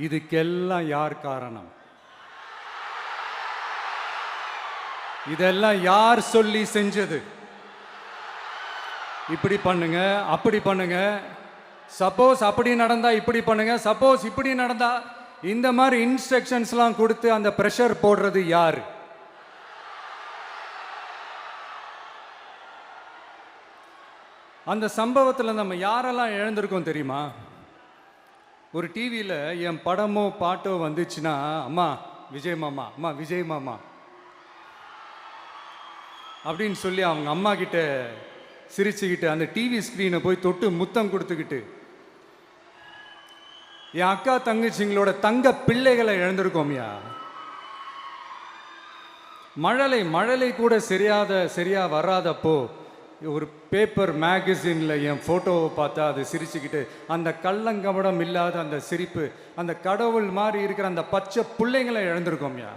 இதுக்கெல்லாம் யார் காரணம்? இதெல்லாம் யார் சொல்லி செஞ்சது? இப்படி பண்ணுங்க, அப்படி பண்ணுங்க, சப்போஸ் அப்படி நடந்தா இப்படி பண்ணுங்க, சப்போஸ் இப்படி நடந்தா இந்த மாதிரி இன்ஸ்ட்ரக்ஷன்ஸ்லாம் கொடுத்து அந்த பிரஷர் போடுறது யார்? அந்த சம்பவத்தில் நம்ம யாரெல்லாம் இழந்திருக்கோம் தெரியுமா? ஒரு டிவியில் என் படமோ பாட்டோ வந்துச்சுன்னா, அம்மா விஜய் மாமா, அம்மா விஜய் மாமா அப்படின்னு சொல்லி அவங்க அம்மா கிட்ட சிரிச்சுக்கிட்டு அந்த டிவி ஸ்க்ரீனை போய் தொட்டு முத்தம் கொடுத்துக்கிட்டு என் அக்கா தங்கச்சிங்களோட தங்க பிள்ளைகளை இழந்திருக்கோம்யா. மழலை கூட சரியா வராதப்போ ஒரு பேப்பர் மேகசினில் என் ஃபோட்டோவை பார்த்தா அது சிரிச்சுக்கிட்டு அந்த கள்ளங்கபடம் இல்லாத அந்த சிரிப்பு, அந்த கடவுள் மாதிரி இருக்கிற அந்த பச்சை பிள்ளைங்களை இழந்திருக்கோம்யா.